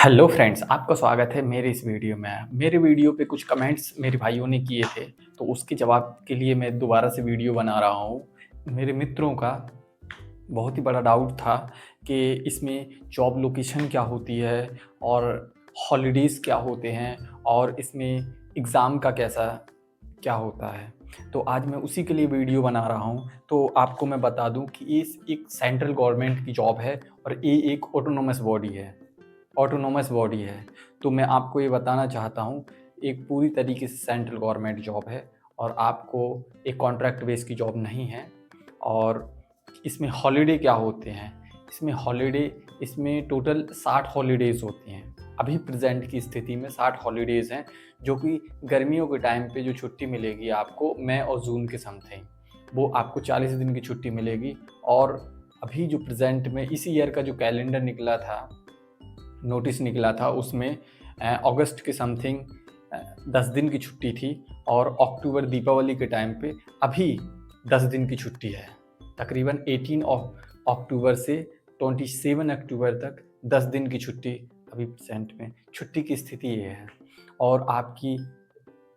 Hello friends, आपका स्वागत है मेरे इस वीडियो में। मेरे वीडियो पे कुछ कमेंट्स मेरे भाइयों ने किए थे, तो उसके जवाब के लिए मैं दोबारा से वीडियो बना रहा हूँ। मेरे मित्रों का बहुत ही बड़ा डाउट था कि इसमें जॉब लोकेशन क्या होती है और हॉलीडेज़ क्या होते हैं और इसमें एग्ज़ाम का क्या होता है। तो आज मैं उसी के लिए वीडियो बना रहा हूँ। तो आपको मैं बता दूँ कि ये एक सेंट्रल गवर्नमेंट की जॉब है और ये एक ऑटोनोमस बॉडी है। तो मैं आपको ये बताना चाहता हूँ, एक पूरी तरीके से सेंट्रल गवर्नमेंट जॉब है और आपको एक कॉन्ट्रैक्ट बेस की जॉब नहीं है। और इसमें हॉलिडे क्या होते हैं, इसमें टोटल 60 हॉलीडेज़ होती हैं। अभी प्रेजेंट की स्थिति में 60 हॉलीडेज़ हैं, जो कि गर्मियों के टाइम पे जो छुट्टी मिलेगी आपको मई और जून के समथिंग, वो आपको 40 दिन की छुट्टी मिलेगी। और अभी जो प्रेजेंट में इस ईयर का जो कैलेंडर निकला था, नोटिस निकला था, उसमें अगस्त के समथिंग 10 दिन की छुट्टी थी और अक्टूबर दीपावली के टाइम पे अभी 10 दिन की छुट्टी है। तकरीबन 18 अक्टूबर से 27 अक्टूबर तक 10 दिन की छुट्टी अभी प्रेजेंट में छुट्टी की स्थिति ये है। और आपकी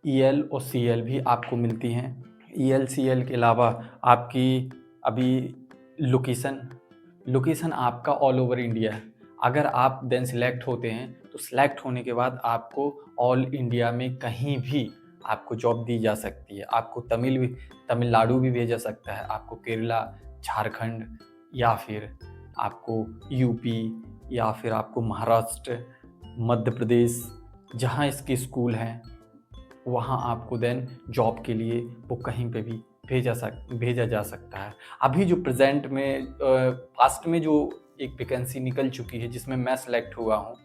ईएल और सीएल भी आपको मिलती हैं। ईएल सीएल के अलावा आपकी अभी लोकेशन आपका ऑल ओवर इंडिया है। अगर आप देन सिलेक्ट होते हैं तो सिलेक्ट होने के बाद आपको ऑल इंडिया में कहीं भी आपको जॉब दी जा सकती है। आपको तमिलनाडु भी भेजा सकता है, आपको केरला, झारखंड, या फिर आपको यूपी, या फिर आपको महाराष्ट्र, मध्य प्रदेश, जहाँ इसके स्कूल हैं वहाँ आपको देन जॉब के लिए वो कहीं पे भी भेजा जा सकता है। अभी जो प्रेजेंट में पास्ट में जो एक वैकेंसी निकल चुकी है जिसमें मैं सेलेक्ट हुआ हूँ,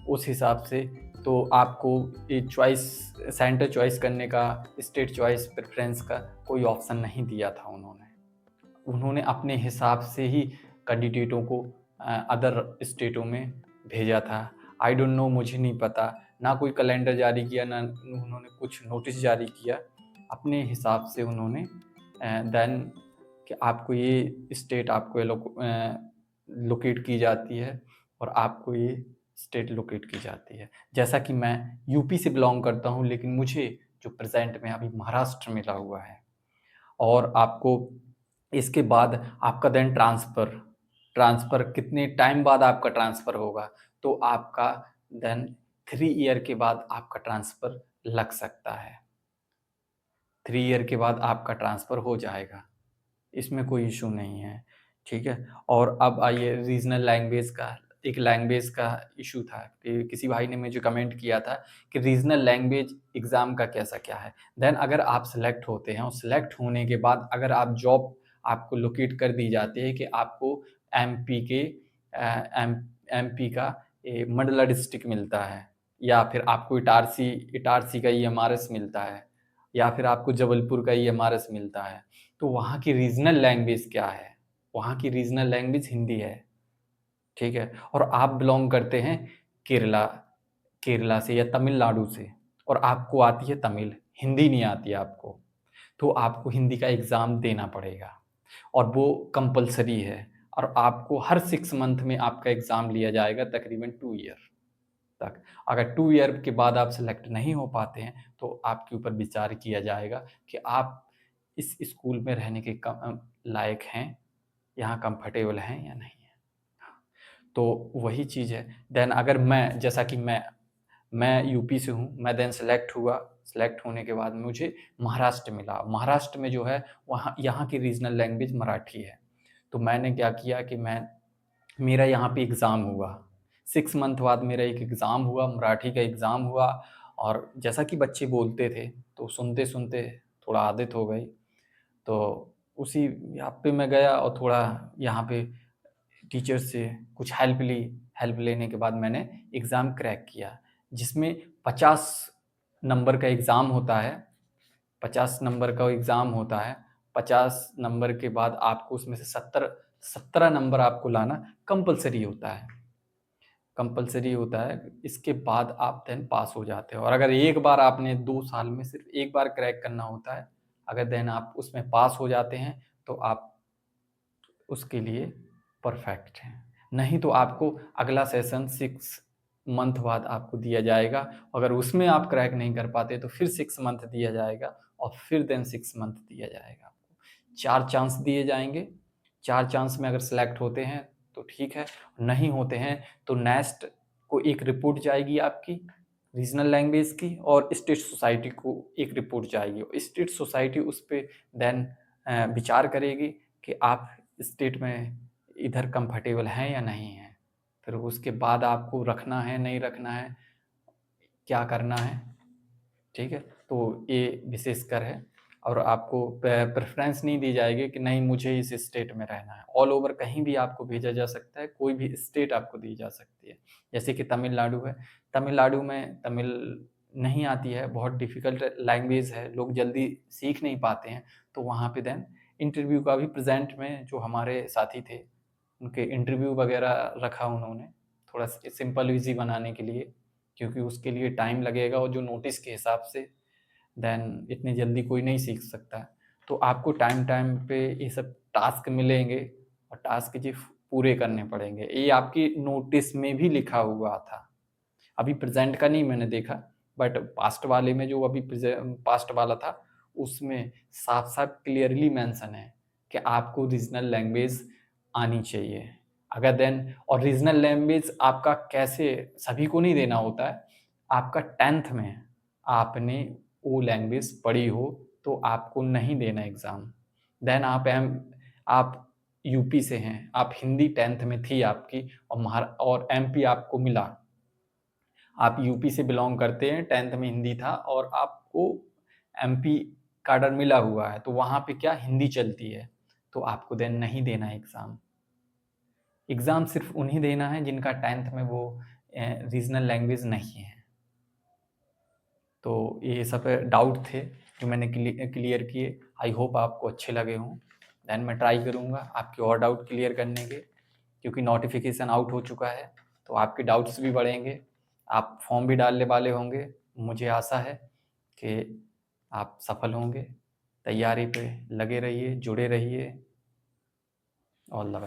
उस हिसाब से तो आपको ये सेंटर चॉइस करने का, स्टेट चॉइस प्रेफरेंस का कोई ऑप्शन नहीं दिया था उन्होंने अपने हिसाब से ही कैंडिडेटों को अदर स्टेटों में भेजा था। आई डोंट नो, मुझे नहीं पता, ना कोई कैलेंडर जारी किया, ना उन्होंने कुछ नोटिस जारी किया। अपने हिसाब से उन्होंने देन कि आपको ये स्टेट आपको लोकेट की जाती है और आपको ये स्टेट लोकेट की जाती है। जैसा कि मैं यूपी से बिलोंग करता हूँ, लेकिन मुझे जो प्रेजेंट में अभी महाराष्ट्र मिला हुआ है। और आपको इसके बाद आपका देन ट्रांसफ़र कितने टाइम बाद आपका ट्रांसफ़र होगा, तो आपका देन 3 ईयर के बाद आपका ट्रांसफ़र लग सकता है। 3 ईयर के बाद आपका ट्रांसफ़र हो जाएगा, इसमें कोई इश्यू नहीं है, ठीक है। और अब आइए रीजनल लैंग्वेज का इश्यू था कि किसी भाई ने मुझे कमेंट किया था कि रीजनल लैंग्वेज एग्ज़ाम का कैसा क्या है। देन अगर आप सेलेक्ट होते हैं और सेलेक्ट होने के बाद अगर आप जॉब आपको लोकेट कर दी जाती है कि आपको एमपी के एमपी का मंडला डिस्ट्रिक्ट मिलता है, या फिर आपको इटारसी का ईएमआरएस मिलता है, या फिर आपको जबलपुर का ईएमआरएस मिलता है, तो वहाँ की रीजनल लैंग्वेज क्या है? वहाँ की रीजनल लैंग्वेज हिंदी है, ठीक है। और आप बिलोंग करते हैं केरला केरला से या तमिलनाडु से, और आपको आती है तमिल, हिंदी नहीं आती है आपको, तो आपको हिंदी का एग्ज़ाम देना पड़ेगा और वो कंपल्सरी है। और आपको हर 6 मंथ में आपका एग्ज़ाम लिया जाएगा, तकरीबन 2 ईयर तक। अगर 2 ईयर के बाद आप सेलेक्ट नहीं हो पाते हैं, तो आपके ऊपर विचार किया जाएगा कि आप इस स्कूल में रहने के लायक हैं, यहाँ कंफर्टेबल हैं या नहीं हैं। तो वही चीज़ है। देन अगर मैं यूपी से हूँ, मैं देन सेलेक्ट होने के बाद मुझे महाराष्ट्र मिला। महाराष्ट्र में जो है वहाँ यहाँ की रीजनल लैंग्वेज मराठी है। तो मैंने क्या किया कि मेरा यहाँ पे एग्ज़ाम हुआ, 6 मंथ बाद मेरा एक एग्ज़ाम हुआ, मराठी का एग्ज़ाम हुआ। और जैसा कि बच्चे बोलते थे, तो सुनते-सुनते थोड़ा आदत हो गई। तो उसी यहाँ पे मैं गया और थोड़ा यहाँ पे टीचर से कुछ हेल्प लेने के बाद मैंने एग्ज़ाम क्रैक किया, जिसमें 50 नंबर का एग्ज़ाम होता है। 50 नंबर का एग्ज़ाम होता है। 50 नंबर के बाद आपको उसमें से 17 नंबर आपको लाना कंपल्सरी होता है। इसके बाद आप देन पास हो जाते हो। और अगर एक बार आपने 2 साल में सिर्फ एक बार क्रैक करना होता है, अगर देन आप उसमें पास हो जाते हैं, तो आप उसके लिए परफेक्ट हैं। नहीं तो आपको अगला सेशन मंथ बाद आपको दिया जाएगा। अगर उसमें आप क्रैक नहीं कर पाते तो फिर 6 मंथ दिया जाएगा और फिर देन 6 मंथ दिया जाएगा आपको। 4 चांस दिए जाएंगे। 4 चांस में अगर सेलेक्ट होते हैं तो ठीक है, नहीं होते हैं तो नेक्स्ट को एक रिपोर्ट जाएगी आपकी रीजनल लैंग्वेज की, और स्टेट सोसाइटी को एक रिपोर्ट जाएगी। स्टेट सोसाइटी उस पर देन विचार करेगी कि आप स्टेट में इधर कंफर्टेबल हैं या नहीं हैं। फिर उसके बाद आपको रखना है नहीं रखना है, क्या करना है, ठीक है। तो ये विशेषकर है, और आपको प्रेफरेंस नहीं दी जाएगी कि नहीं मुझे इस स्टेट में रहना है। ऑल ओवर कहीं भी आपको भेजा जा सकता है, कोई भी स्टेट आपको दी जा सकती है। जैसे कि तमिलनाडु है, तमिलनाडु में तमिल नहीं आती है, बहुत डिफ़िकल्ट लैंग्वेज है, लोग जल्दी सीख नहीं पाते हैं, तो वहाँ पे देन इंटरव्यू का भी प्रेजेंट में जो हमारे साथी थे उनके इंटरव्यू वगैरह रखा उन्होंने, थोड़ा सिंपल ईजी बनाने के लिए, क्योंकि उसके लिए टाइम लगेगा और जो नोटिस के हिसाब से देन इतनी जल्दी कोई नहीं सीख सकता है। तो आपको टाइम टाइम पे ये सब टास्क मिलेंगे और टास्क जी पूरे करने पड़ेंगे। ये आपकी नोटिस में भी लिखा हुआ था। अभी प्रेजेंट का नहीं मैंने देखा, बट पास्ट वाले में जो अभी पास्ट वाला था उसमें साफ साफ क्लियरली मेंशन है कि आपको रीजनल लैंग्वेज आनी चाहिए। अगर देन, और रीजनल लैंग्वेज आपका कैसे, सभी को नहीं देना होता है। आपका 10th में आपने वो लैंग्वेज पढ़ी हो तो आपको नहीं देना एग्ज़ाम। देन आप यूपी से हैं, आप हिंदी 10th में थी आपकी, और एमपी आपको मिला। आप यूपी से बिलोंग करते हैं, 10th में हिंदी था और आपको एमपी कैडर मिला हुआ है, तो वहाँ पे क्या हिंदी चलती है, तो आपको देन नहीं देना है एग्ज़ाम। एग्ज़ाम सिर्फ उन्हें देना है जिनका 10th में वो रीजनल लैंग्वेज नहीं है। तो ये सब डाउट थे जो मैंने क्लियर किए। आई होप आपको अच्छे लगे हों। देन मैं ट्राई करूँगा आपके और डाउट क्लियर करने के, क्योंकि नोटिफिकेशन आउट हो चुका है तो आपके डाउट्स भी बढ़ेंगे। आप फॉर्म भी डालने वाले होंगे, मुझे आशा है कि आप सफल होंगे। तैयारी पे लगे रहिए, जुड़े रहिए। All the best.